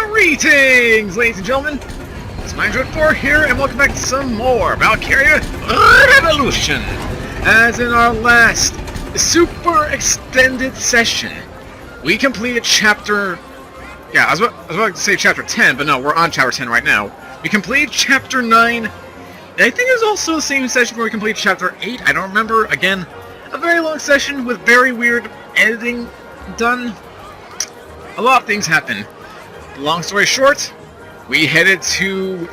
Greetings, ladies and gentlemen. It's Android 4 here, and welcome back to some more Valkyria Revolution. As in our last super extended session, we completed chapter... Yeah, I was about to say chapter 10, but no, we're on chapter 10 right now. We completed chapter 9, and I think it was also the same session where we completed chapter 8. I don't remember. Again, a very long session with very weird editing done. A lot of things happened. Long story short, we headed to...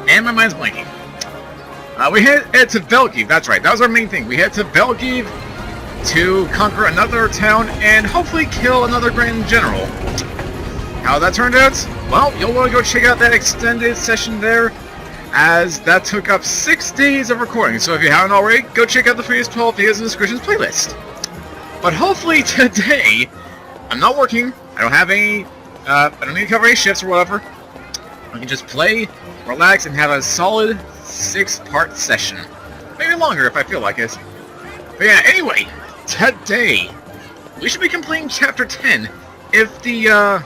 And my mind's blanking. We headed to Valkyria, that's right, that was our main thing. We headed to Valkyria to conquer another town and hopefully kill another Grand General. How that turned out? Well, you'll want to go check out that extended session there, as that took up 6 days of recording. So if you haven't already, go check out the previous 12 videos in the descriptions playlist. But hopefully today, I'm not working, I don't have any, I don't need to cover any shifts or whatever. I can just play, relax, and have a solid 6-part session. Maybe longer if I feel like it. But yeah, anyway, today, we should be completing Chapter 10 if the,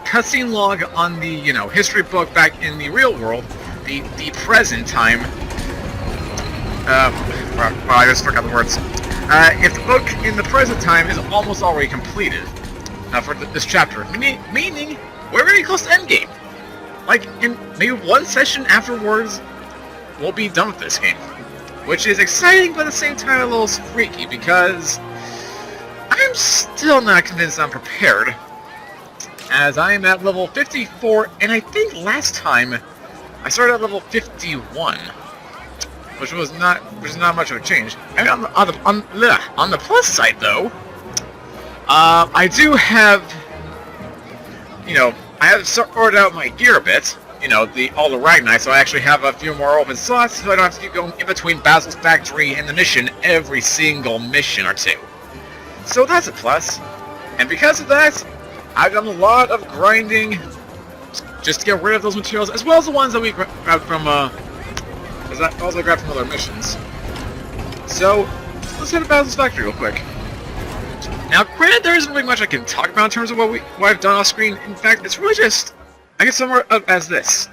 cutscene log on the, history book back in the real world, the present time, well, I just forgot the words. If the book in the present time is almost already completed for this chapter, meaning we're very close to endgame. Like, in maybe one session afterwards, we'll be done with this game. Which is exciting, but at the same time a little freaky, because I'm still not convinced I'm prepared, as I am at level 54, and I think last time I started at level 51. Which is not much of a change. I mean, on the plus side, though, I do have, I have sorted out my gear a bit. All the Ragni, so I actually have a few more open slots, so I don't have to keep going in between Basil's factory and the mission every single mission or two. So that's a plus. And because of that, I've done a lot of grinding just to get rid of those materials, as well as the ones that we grabbed from, also grabbed from other missions. So, let's head to Basil's factory real quick. Now, granted, there isn't really much I can talk about in terms of what I've done off screen. In fact, it's really just, I guess, somewhere as this.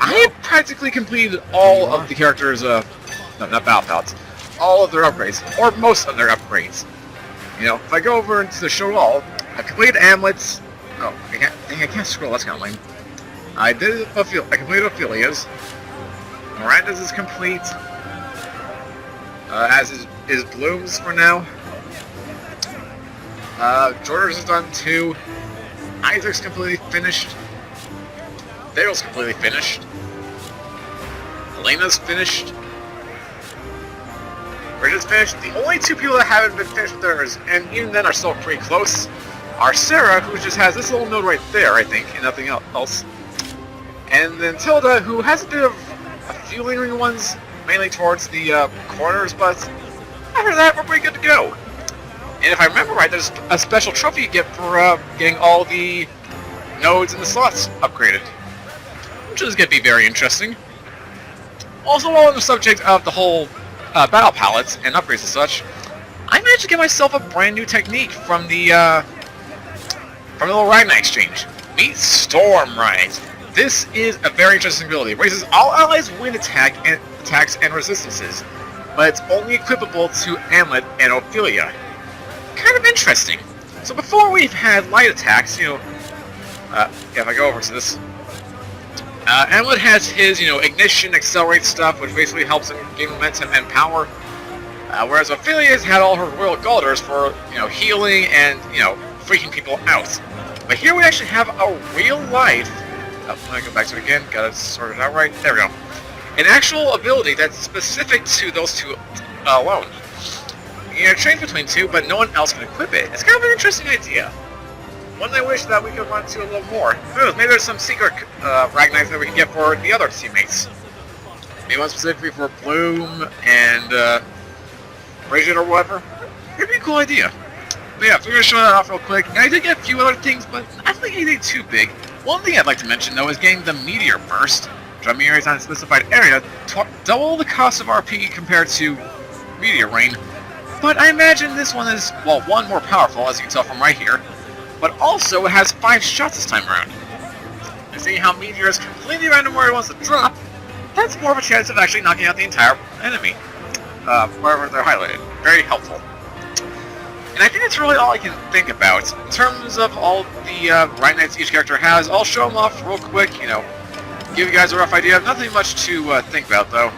I have practically completed all of the characters', no, not battle palettes, all of their upgrades, or most of their upgrades. If I go over into the show all, I've completed Amleth's. Oh, I can't scroll. That's kind of lame. I completed Ophelia's. Miranda's is complete, as is Bloom's for now. Traitors is done too. Isaac's completely finished. Daryl's completely finished. Elena's finished. Bridget's finished. The only two people that haven't been finished with theirs, and even then are still pretty close, are Sarah, who just has this little node right there, I think, and nothing else. And then Tilda, who has a bit of a few lingering ones, mainly towards the corners, but after that, we're pretty good to go. And if I remember right, there's a special trophy you get for getting all the nodes and the slots upgraded, which is going to be very interesting. Also, while on the subject of the whole battle palettes and upgrades and such, I managed to get myself a brand new technique from the little Ragni exchange. Meet Storm Ride. This is a very interesting ability. It raises all allies' wind attacks and resistances, but it's only equipable to Amleth and Ophelia. Kind of interesting. So before we've had light attacks, if I go over to this, Amleth has his, ignition, accelerate stuff, which basically helps him gain momentum and power, whereas Ophelia's had all her royal gulders for, healing and, freaking people out. But here we actually have a real life. Oh, let me go back to it again. Gotta sort it out right. There we go. An actual ability that's specific to those two alone. You can change between two, but no one else can equip it. It's kind of an interesting idea. One I wish that we could run into a little more. Who knows, maybe there's some secret Ragnites that we can get for the other teammates. Maybe one specifically for Bloom and Bridget or whatever. It'd be a cool idea. But yeah, we're going to show that off real quick. And I did get a few other things, but I don't think anything too big. One thing I'd like to mention, though, is getting the Meteor Burst, which on meteors on a specified area, double the cost of RP compared to meteor rain. But I imagine this one is, well, one, more powerful, as you can tell from right here, but also it has 5 shots this time around. And seeing how meteor is completely random where it wants to drop, that's more of a chance of actually knocking out the entire enemy, wherever they're highlighted. Very helpful. And I think that's really all I can think about. In terms of all the Right Knights each character has, I'll show them off real quick, you know, give you guys a rough idea. Nothing much to think about, though.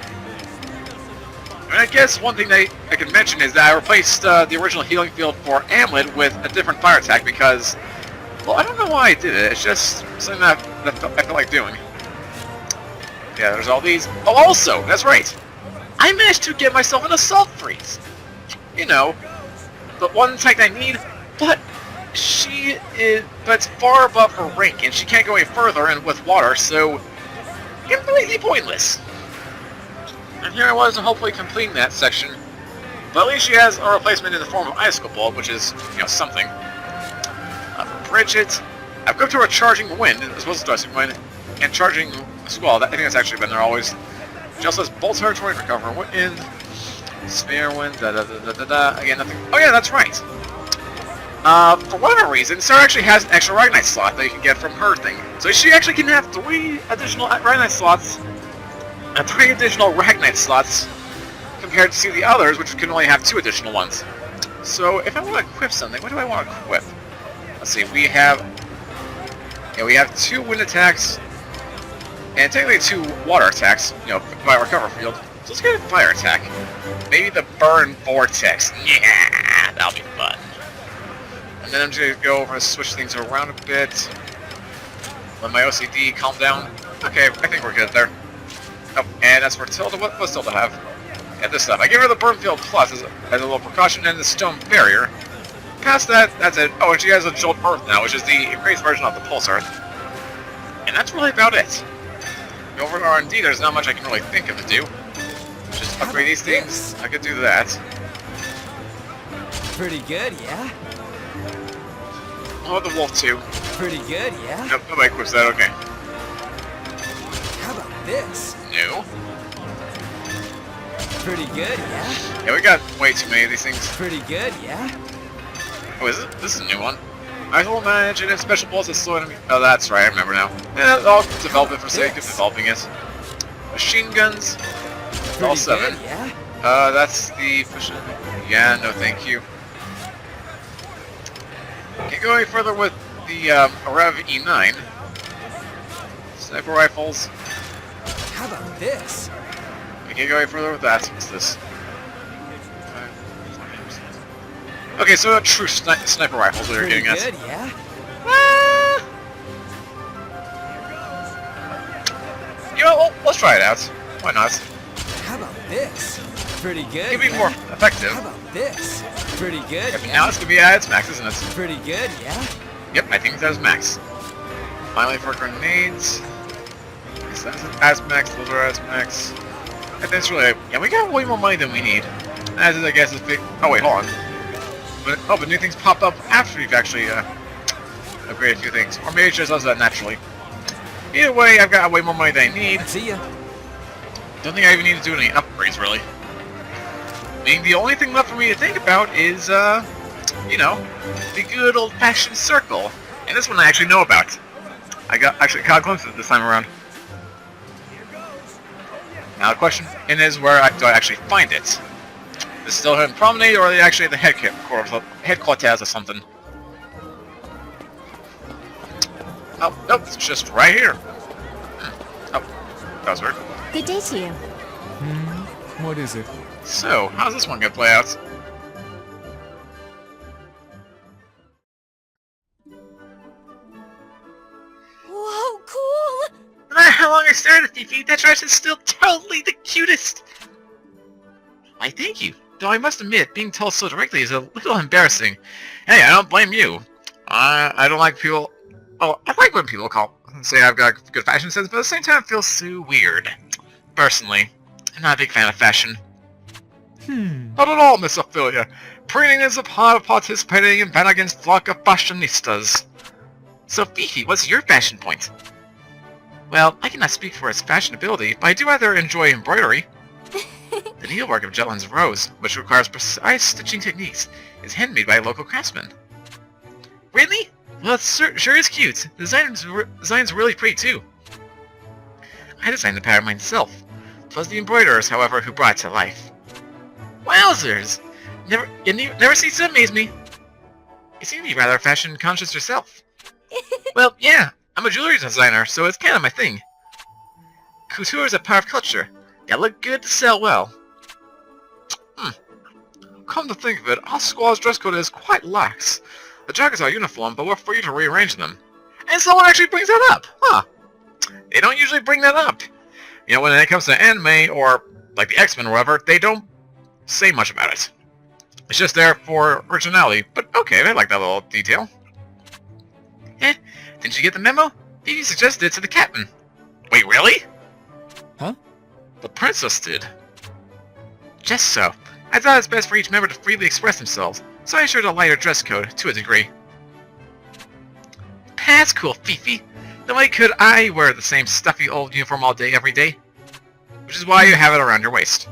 And I guess one thing I can mention is that I replaced the original healing field for Amleth with a different fire attack because, well, I don't know why I did it. It's just something that I felt like doing. Yeah, there's all these. Oh, also, that's right. I managed to get myself an Assault Freeze. You know, the one tech I need, but it's far above her rank, and she can't go any further and with water, so completely pointless. And here I was hopefully completing that section, but at least she has a replacement in the form of Icicle Bolt, which is, you know, something. Bridget, I've equipped her with Charging Wind, as well as Dusting Wind, and Charging Squall. I think that's actually been there always. She also has Bolt Territory, Recover Wind, Spare Wind, again, nothing. Oh yeah, that's right. For whatever reason, Sarah actually has an extra Ragnite slot that you can get from her thing. So she actually can have 3 additional Ragnite slots, and 3 additional Ragnite slots, compared to the others, which can only have 2 additional ones. So if I want to equip something, what do I want to equip? Let's see, we have 2 wind attacks, and technically 2 water attacks, you know, by Recover Field. So let's get a fire attack. Maybe the Burn Vortex. Yeah, that'll be fun. And then I'm just going to go over and switch things around a bit. Let my OCD calm down. Okay, I think we're good there. Oh, and as for Tilda, what does Tilda have? Yeah, this stuff. I give her the Burn Field Plus as a little precaution and the Stone Barrier. Past that, that's it. Oh, and she has a Jolt Earth now, which is the increased version of the Pulse Earth. And that's really about it. Over in R&D, there's not much I can really think of to do. Just upgrade these things. I could do that. Pretty good, yeah? Oh, the Wolf too. Pretty good, yeah? Nope, nobody equips that, okay. How about this? No. Pretty good, yeah? Yeah, we got way too many of these things. Pretty good, yeah? Oh, is it? This is a new one. I will manage and special balls that slow enemy. Oh, that's right, I remember now. Yeah, I'll develop it for sake of developing it. Machine guns. All 7. Good, yeah? That's the... Yeah, no thank you. Can't go any further with the Rev E9. Sniper rifles. How about this? I can't go any further with that. What's this? Okay, so true sniper rifles we were getting at. Good, yeah? You know, well, let's try it out. Why not? How about this? Pretty good. It could be more effective. How about this? Pretty good. Yep, now it's gonna be at its max, isn't it? Pretty good, yeah? Yep, I think that's max. Finally for grenades. That's as max, those are as max. I think it's really... Yeah, we got way more money than we need. As is, I guess, is big... Oh, wait, hold on. But new things pop up after you've actually upgraded a few things. Or maybe it just does that naturally. Either way, I've got way more money than I need. See ya. Don't think I even need to do any upgrades, really. I mean, the only thing left for me to think about is, you know, the good old-fashioned circle. And this one I actually know about. I actually caught a glimpse of it this time around. Now the question is, where do I actually find it? Is it still here in Promenade, or are they actually at the headquarters or something? Oh, nope, it's just right here. Oh, that was weird. Good day to you. What is it? So, how's this one gonna play out? Whoa, cool! No matter how long I stared at Fifi, that dress is still totally the cutest! Why, thank you. Though I must admit, being told so directly is a little embarrassing. Hey, I don't blame you. I don't like people... Oh, I like when people say I've got good fashion sense, but at the same time it feels so weird. Personally, I'm not a big fan of fashion. Not at all, Miss Ophelia. Preening is a part of participating in Vanargand's flock of fashionistas. So, Fifi, what's your fashion point? Well, I cannot speak for its fashionability, but I do rather enjoy embroidery. The needlework of Jetland's rose, which requires precise stitching techniques, is handmade by a local craftsman. Really? Well, it sure is cute. The design's really pretty too. I designed the pattern myself. It was the embroiderers, however, who brought it to life. Wowzers! You never cease to amaze me. You seem to be rather fashion-conscious yourself. Well, yeah, I'm a jewelry designer, so it's kind of my thing. Couture is a part of culture. Gotta look good to sell well. Come to think of it, our squad's dress code is quite lax. The jackets are uniform, but we're free to rearrange them. And someone actually brings that up, huh? They don't usually bring that up. You know, when it comes to anime, or like the X-Men or whatever, they don't say much about it. It's just there for originality, but okay, I like that little detail. Didn't you get the memo? Vivi suggested it to the captain. Wait, really? Huh? The princess did. Just so. I thought it's best for each member to freely express themselves, so I ensured a lighter dress code, to a degree. That's cool, Fifi. Then why could I wear the same stuffy old uniform all day, every day? Which is why you have it around your waist.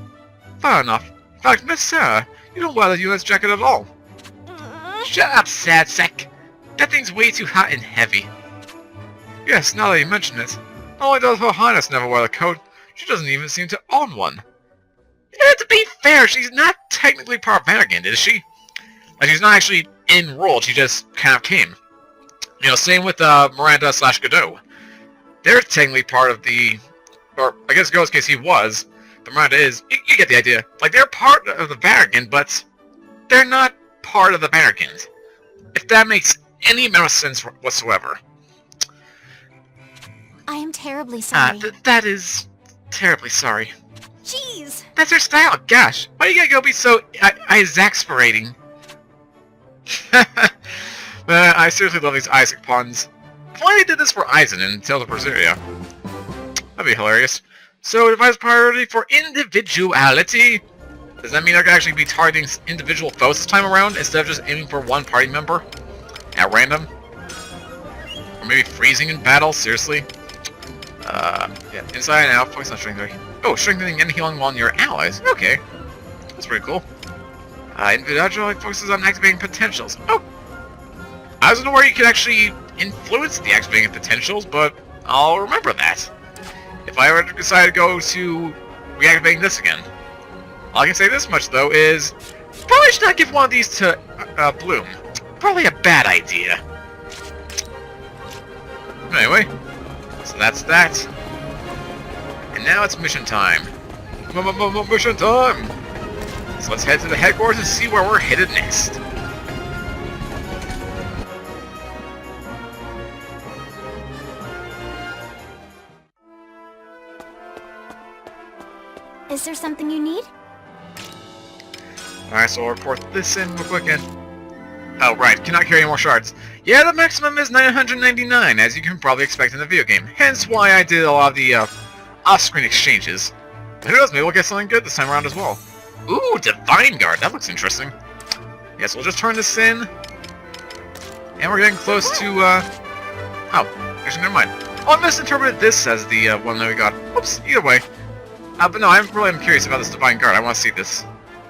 Fair enough. In fact, Miss Sarah, you don't wear the US jacket at all. Shut up, sad sack. That thing's way too hot and heavy. Yes, now that you mention it, not only does Her Highness never wear the coat, she doesn't even seem to own one. To be fair, she's not technically part of Vanargand, is she? Like, she's not actually enrolled, she just kind of came. You know, same with Miranda/Godot. They're technically part of the... Or, I guess Godot's case he was, but Miranda is. You get the idea. Like, they're part of the Vanargand, but they're not part of the Vanargand. If that makes any amount of sense whatsoever. I am terribly sorry. That is... terribly sorry. Jeez! That's her style, gosh! Why you gotta go be so exasperating? I seriously love these Isaac puns. If only they did this for Eisen in Tales of Berseria. That'd be hilarious. So, device priority for individuality? Does that mean I could actually be targeting individual foes this time around, instead of just aiming for one party member? At random? Or maybe freezing in battle? Seriously? Yeah, inside and out, focus on strengthening. Oh, strengthening and healing while near allies. Okay. That's pretty cool. Individuality focuses on activating potentials. Oh! I wasn't aware you could actually influence the activating potentials, but I'll remember that. If I ever decide to go to reactivating this again. All I can say this much, though, is probably should not give one of these to Bloom. Probably a bad idea. Anyway, so that's that. And now it's mission time. Mission time! So let's head to the headquarters and see where we're headed next. Is there something you need? Alright, so I'll report this in real quick and... Oh, right, cannot carry any more shards. Yeah, the maximum is 999, as you can probably expect in a video game. Hence why I did a lot of the, off-screen exchanges. Who knows, maybe we'll get something good this time around as well. Ooh, Divine Guard, that looks interesting. Yes, we'll just turn this in. And we're getting close to, Oh, actually, never mind. Oh, I misinterpreted this as the, one that we got. Oops, either way. But no, I'm curious about this Divine Guard. I want to see this.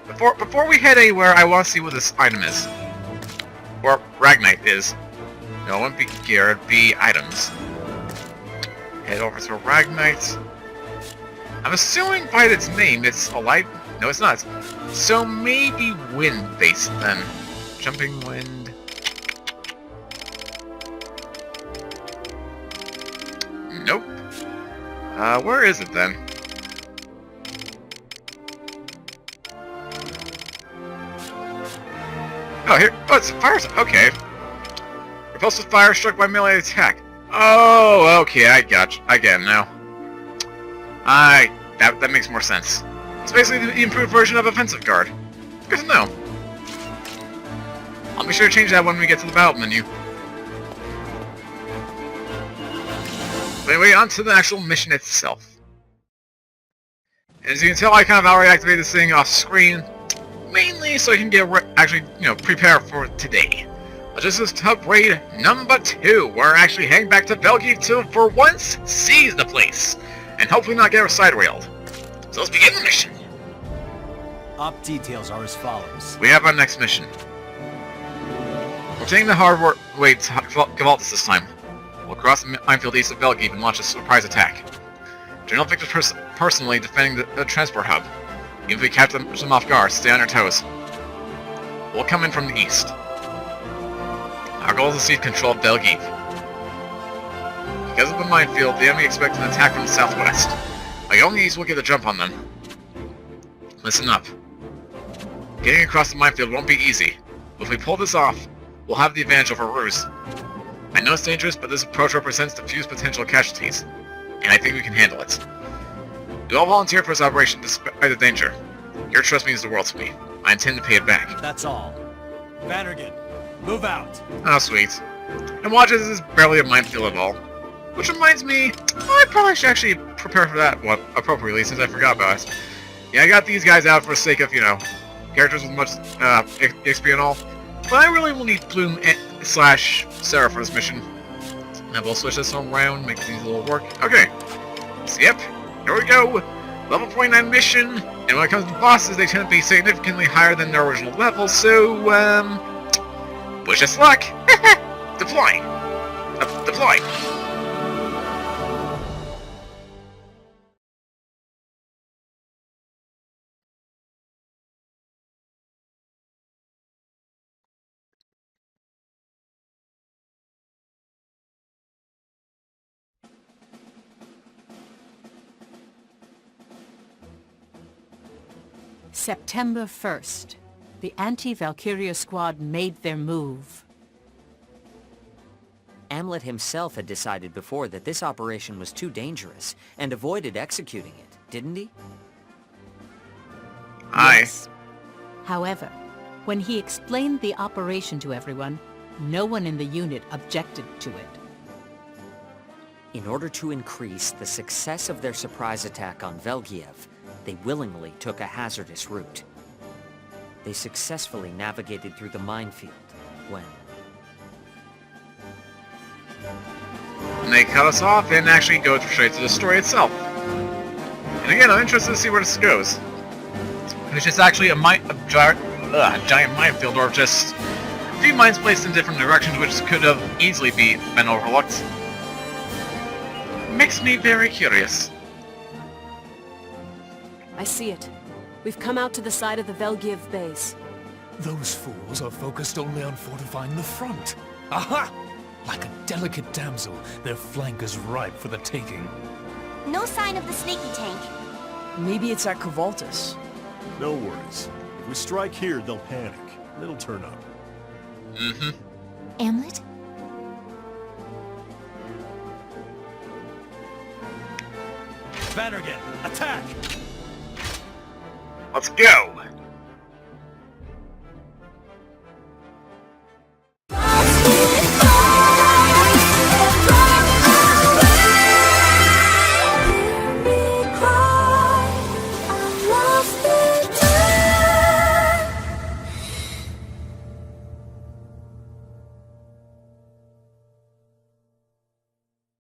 Before we head anywhere, I want to see what this item is. Or Ragnite is. No, it wouldn't be gear, it'd be items. Head over to Ragnite. I'm assuming by its name it's a light... No, it's not. So maybe wind-based then. Jumping wind... Nope. Where is it then? Oh, here. Oh, it's a fire. Okay. Repulsive fire struck by melee attack. Oh, okay. I get it now. That makes more sense. It's basically the improved version of Offensive Guard. Good to know. I'll be sure to change that when we get to the battle menu. But anyway, on to the actual mission itself. As you can tell, I kind of already activated this thing off screen. Mainly so I can get prepare for today. This is Tub Raid number 2. We're actually heading back to Valkyria to, for once, seize the place, and hopefully not get side railed. So let's begin the mission. Op details are as follows. We have our next mission. We're taking the hard way to Gavaltus this time. We'll cross the minefield east of Velgeep and launch a surprise attack. General Victor's personally defending the transport hub. Even if we catch them off guard, stay on your toes. We'll come in from the east. Our goal is to seize control of Velgeep. Because of the minefield, the enemy expects an attack from the southwest. My only east will get a jump on them. Listen up. Getting across the minefield won't be easy. But if we pull this off, we'll have the advantage over Ruse. I know it's dangerous, but this approach represents the fewest potential casualties, and I think we can handle it. We all volunteered for this operation despite the danger. Your trust means the world to me. I intend to pay it back. That's all. Vanargand, move out. Oh, sweet. And watch, this is barely a minefield at all. Which reminds me, I probably should actually prepare for that one appropriately since I forgot about it. Yeah, I got these guys out for the sake of, you know, characters with much XP and all. But I really will need Bloom / Sarah for this mission. And we'll switch this all around, make these a little work. Okay. So, yep, here we go. Level 49 mission. And when it comes to bosses, they tend to be significantly higher than their original level, so, wish us luck. Deploying. Deploy. September 1st. The anti-Valkyria squad made their move. Amleth himself had decided before that this operation was too dangerous, and avoided executing it, didn't he? Aye. Yes. However, when he explained the operation to everyone, no one in the unit objected to it. In order to increase the success of their surprise attack on Velgiev, they willingly took a hazardous route. They successfully navigated through the minefield when... And they cut us off and actually go straight to the story itself. And again, I'm interested to see where this goes. If it's just actually a giant minefield, or just a few mines placed in different directions which could have easily been overlooked. Makes me very curious. I see it. We've come out to the side of the Velgiev base. Those fools are focused only on fortifying the front. Aha! Like a delicate damsel, their flank is ripe for the taking. No sign of the sneaky tank. Maybe it's at Cavaltus. No worries. If we strike here, they'll panic. And it'll turn up. Mm-hmm. Amleth? Vanargand, attack! Let's go!